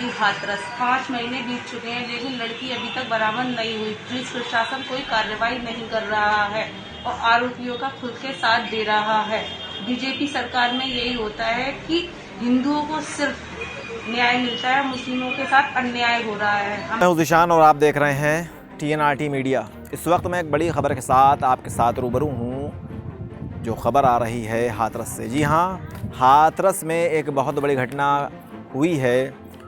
जाएगी हाथरस। 5 महीने बीत चुके हैं लेकिन लड़की अभी तक बरामद नहीं हुई। पुलिस प्रशासन कोई कार्रवाई नहीं कर रहा है और आरोपियों का खुल के साथ दे रहा है। बीजेपी सरकार में यही होता है कि हिंदुओं को सिर्फ न्याय मिलता है, मुस्लिमों के साथ अन्याय हो रहा है। मैं हूं ज़ीशान और आप देख रहे हैं TNRT मीडिया। इस वक्त मैं एक बड़ी खबर के साथ आपके साथ रूबरू हूं, जो खबर आ रही है हाथरस से। जी हां, हाथरस में एक बहुत बड़ी घटना हुई है।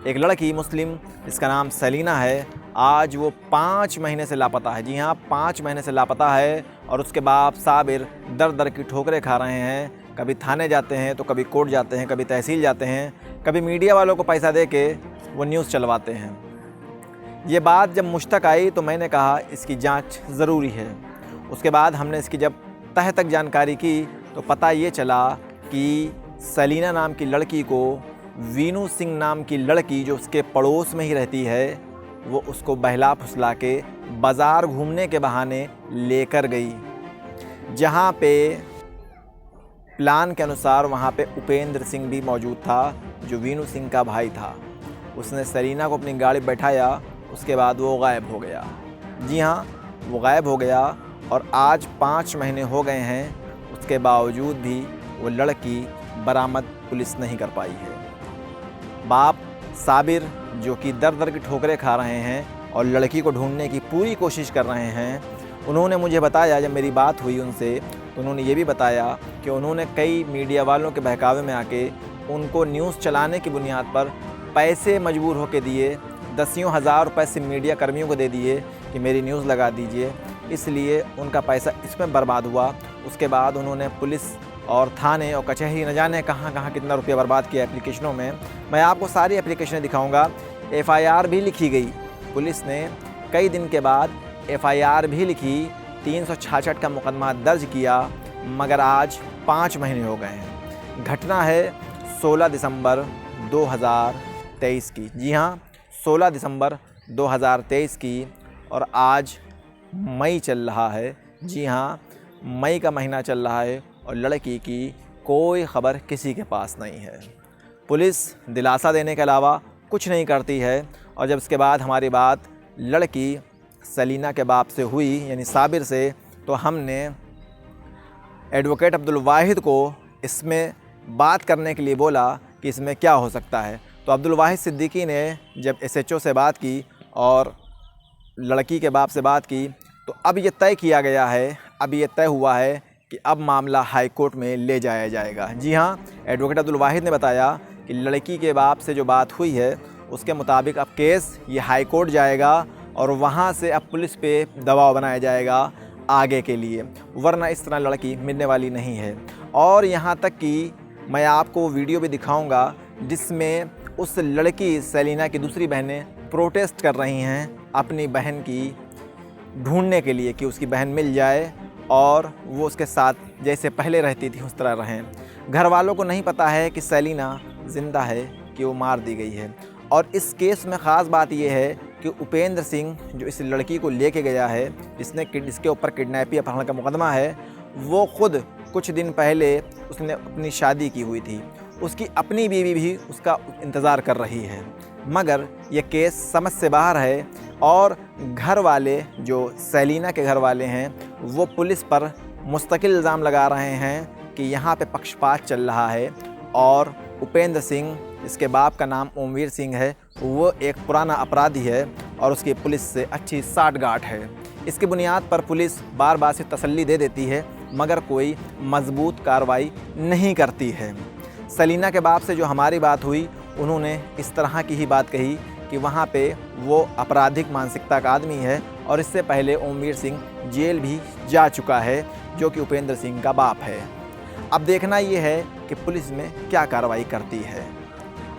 एक लड़की मुस्लिम जिसका नाम सलीना है, आज वो 5 महीने से लापता है। जी हाँ, 5 महीने से लापता है और उसके बाप साबिर दर दर की ठोकरें खा रहे हैं। कभी थाने जाते हैं तो कभी कोर्ट जाते हैं, कभी तहसील जाते हैं, कभी मीडिया वालों को पैसा दे के वो न्यूज़ चलवाते हैं। ये बात जब मुझ तक आई तो मैंने कहा इसकी जांच ज़रूरी है। उसके बाद हमने इसकी जब तह तक जानकारी की तो पता ये चला कि सलीना नाम की लड़की को वीनू सिंह नाम की लड़की जो उसके पड़ोस में ही रहती है, वो उसको बहला फुसला के बाज़ार घूमने के बहाने लेकर गई। जहाँ पे प्लान के अनुसार वहाँ पे उपेंद्र सिंह भी मौजूद था, जो वीनू सिंह का भाई था। उसने सलीना को अपनी गाड़ी बैठाया, उसके बाद वो गायब हो गया। जी हाँ, वो गायब हो गया और आज 5 महीने हो गए हैं। उसके बावजूद भी वो लड़की बरामद पुलिस नहीं कर पाई है। बाप साबिर जो कि दर दर की ठोकरें खा रहे हैं और लड़की को ढूंढने की पूरी कोशिश कर रहे हैं, उन्होंने मुझे बताया, जब मेरी बात हुई उनसे तो उन्होंने ये भी बताया कि उन्होंने कई मीडिया वालों के बहकावे में आके उनको न्यूज़ चलाने की बुनियाद पर पैसे मजबूर होकर दिए। दसियों हज़ार रुपये से मीडिया कर्मियों को दे दिए कि मेरी न्यूज़ लगा दीजिए, इसलिए उनका पैसा इसमें बर्बाद हुआ। उसके बाद उन्होंने पुलिस और थाने और कचहरी न जाने कहाँ कहाँ कितना रुपया बर्बाद किया एप्लीकेशनों में। मैं आपको सारी एप्लीकेशनें दिखाऊंगा। FIR भी लिखी गई, पुलिस ने कई दिन के बाद FIR भी लिखी, 366 का मुकदमा दर्ज किया, मगर आज 5 महीने हो गए हैं। घटना है 16 दिसंबर 2023 की। जी हाँ, 16 दिसंबर 2023 की और आज मई चल रहा है। जी हाँ, मई का महीना चल रहा है और लड़की की कोई ख़बर किसी के पास नहीं है। पुलिस दिलासा देने के अलावा कुछ नहीं करती है। और जब इसके बाद हमारी बात लड़की सलीना के बाप से हुई, यानी साबिर से, तो हमने एडवोकेट अब्दुल वाहिद को इसमें बात करने के लिए बोला कि इसमें क्या हो सकता है। तो अब्दुल वाहिद सिद्दीकी ने जब SHO से बात की और लड़की के बाप से बात की, तो अब ये तय किया गया है, अब ये तय हुआ है कि अब मामला हाई कोर्ट में ले जाया जाएगा। जी हाँ, एडवोकेट अब्दुल वाहिद ने बताया कि लड़की के बाप से जो बात हुई है उसके मुताबिक अब केस ये हाई कोर्ट जाएगा और वहाँ से अब पुलिस पे दबाव बनाया जाएगा आगे के लिए, वरना इस तरह लड़की मिलने वाली नहीं है। और यहाँ तक कि मैं आपको वो वीडियो भी दिखाऊंगा जिसमें उस लड़की सलीना की दूसरी बहनें प्रोटेस्ट कर रही हैं अपनी बहन की ढूंढने के लिए कि उसकी बहन मिल जाए और वो उसके साथ जैसे पहले रहती थी उस तरह रहें। घर वालों को नहीं पता है कि सलीना ज़िंदा है कि वो मार दी गई है। और इस केस में ख़ास बात यह है कि उपेंद्र सिंह जो इस लड़की को लेके गया है, जिसके ऊपर किडनैपिंग अपहरण का मुकदमा है, वो ख़ुद कुछ दिन पहले उसने अपनी शादी की हुई थी। उसकी अपनी बीवी भी उसका इंतज़ार कर रही है, मगर ये केस समझ से बाहर है। और घर वाले जो सलीना के घर वाले हैं वो पुलिस पर मुस्तकिल इल्ज़ाम लगा रहे हैं कि यहाँ पे पक्षपात चल रहा है और उपेंद्र सिंह, इसके बाप का नाम ओमवीर सिंह है, वो एक पुराना अपराधी है और उसकी पुलिस से अच्छी साठगांठ है। इसकी बुनियाद पर पुलिस बार बार से तसल्ली दे देती है मगर कोई मजबूत कार्रवाई नहीं करती है। सलीना के बाप से जो हमारी बात हुई, उन्होंने इस तरह की ही बात कही कि वहाँ पे वो आपराधिक मानसिकता का आदमी है और इससे पहले ओमवीर सिंह जेल भी जा चुका है, जो कि उपेंद्र सिंह का बाप है। अब देखना ये है कि पुलिस में क्या कार्रवाई करती है।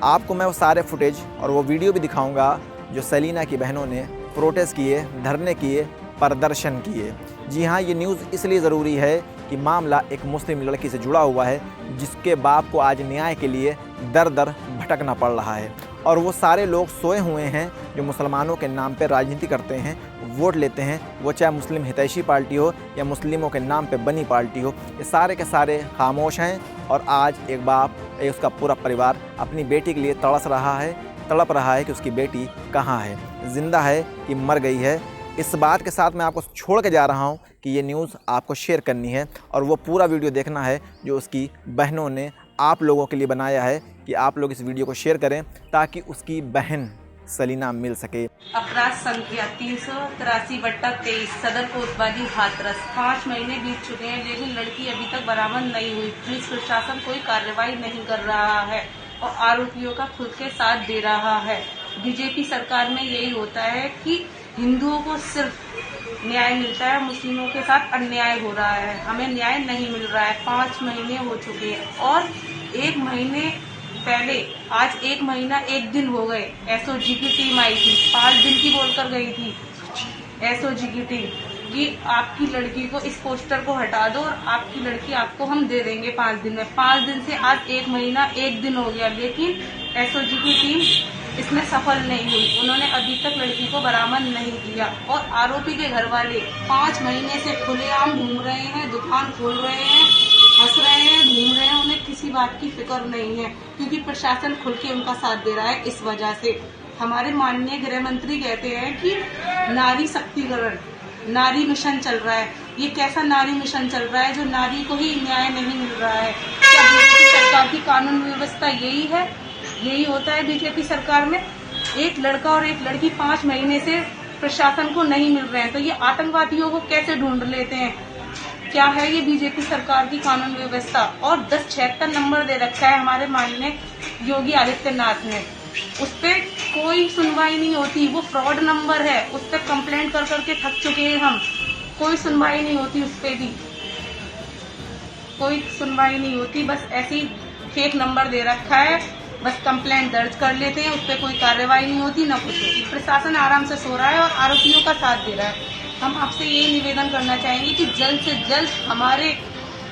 आपको मैं वो सारे फुटेज और वो वीडियो भी दिखाऊंगा जो सलीना की बहनों ने प्रोटेस्ट किए, धरने किए, प्रदर्शन किए। जी हाँ, ये न्यूज़ इसलिए ज़रूरी है कि मामला एक मुस्लिम लड़की से जुड़ा हुआ है जिसके बाप को आज न्याय के लिए दर दर भटकना पड़ रहा है। और वो सारे लोग सोए हुए हैं जो मुसलमानों के नाम पे राजनीति करते हैं, वोट लेते हैं, वो चाहे मुस्लिम हितैषी पार्टी हो या मुस्लिमों के नाम पे बनी पार्टी हो, ये सारे के सारे खामोश हैं। और आज एक बाप, उसका पूरा परिवार अपनी बेटी के लिए तड़स रहा है तड़प रहा है कि उसकी बेटी कहाँ है, जिंदा है कि मर गई है। इस बात के साथ मैं आपको छोड़ के जा रहा हूँ कि ये न्यूज़ आपको शेयर करनी है और वो पूरा वीडियो देखना है जो उसकी बहनों ने आप लोगों के लिए बनाया है कि आप लोग इस वीडियो को शेयर करें ताकि उसकी बहन सलीना मिल सके। अपराध संख्या 383/23 सदर कोतवाली हाथरस। 5 महीने बीत चुके हैं लेकिन लड़की अभी तक बरामद नहीं हुई। पुलिस प्रशासन कोई कार्रवाई नहीं कर रहा है और आरोपियों का खुल के साथ दे रहा है। बीजेपी सरकार में यही होता है कि हिंदुओं को सिर्फ न्याय मिलता है, मुस्लिमों के साथ अन्याय हो रहा है। हमें न्याय नहीं मिल रहा है। 5 महीने हो चुके हैं और 1 महीने पहले आज 1 महीना 1 दिन हो गए एसओजी की टीम आई थी, 5 दिन की बोलकर गई थी एसओजी की टीम कि आपकी लड़की को इस पोस्टर को हटा दो और आपकी लड़की आपको हम दे देंगे 5 दिन में। 5 दिन से आज 1 महीना 1 दिन हो गया लेकिन एसओजी की टीम इसमें सफल नहीं हुई। उन्होंने अभी तक लड़की को बरामद नहीं किया और आरोपी के घर वाले 5 महीने से खुलेआम घूम रहे हैं, दुकान खोल रहे हैं, हंस रहे हैं, घूम रहे हैं। उन्हें किसी बात की फिक्र नहीं है क्योंकि प्रशासन खुल के उनका साथ दे रहा है। इस वजह से हमारे माननीय गृह मंत्री कहते हैं कि नारी शक्तिकरण, नारी मिशन चल रहा है। ये कैसा नारी मिशन चल रहा है जो नारी को ही न्याय नहीं मिल रहा है? क्या बीजेपी सरकार की कानून व्यवस्था यही है? यही होता है बीजेपी सरकार में? एक लड़का और एक लड़की 5 महीने से प्रशासन को नहीं मिल रहे हैं तो ये आतंकवादियों को कैसे ढूंढ लेते हैं? क्या है ये बीजेपी सरकार की कानून व्यवस्था? और 1076 नंबर दे रखा है हमारे माननीय योगी आदित्यनाथ ने, उस पर कोई सुनवाई नहीं होती। वो फ्रॉड नंबर है, उस पर कंप्लेंट कर करके थक चुके हैं हम। कोई सुनवाई नहीं होती, उस पर भी कोई सुनवाई नहीं होती। बस ऐसी फेक नंबर दे रखा है, बस कंप्लेंट दर्ज कर लेते हैं, उस पर कोई कार्रवाई नहीं होती, न कुछ होती। प्रशासन आराम से सो रहा है और आरोपियों का साथ दे रहा है। हम आपसे यही निवेदन करना चाहेंगे कि जल्द से जल्द हमारे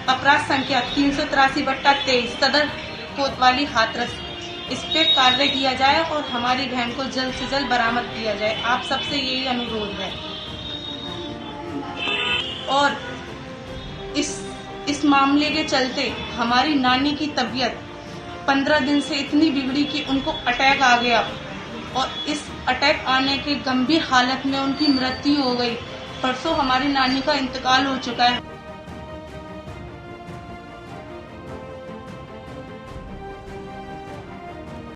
अपराध संख्या 383/23 सदर कोतवाली हाथरस इस पे कार्य किया जाए और हमारी बहन को जल्द से जल्द बरामद किया जाए। आप सबसे यही अनुरोध है। और इस मामले के चलते हमारी नानी की तबीयत 15 दिन से इतनी बिगड़ी कि उनको अटैक आ गया और इस अटैक आने के गंभीर हालत में उनकी मृत्यु हो गई। परसों हमारी नानी का इंतकाल हो चुका है।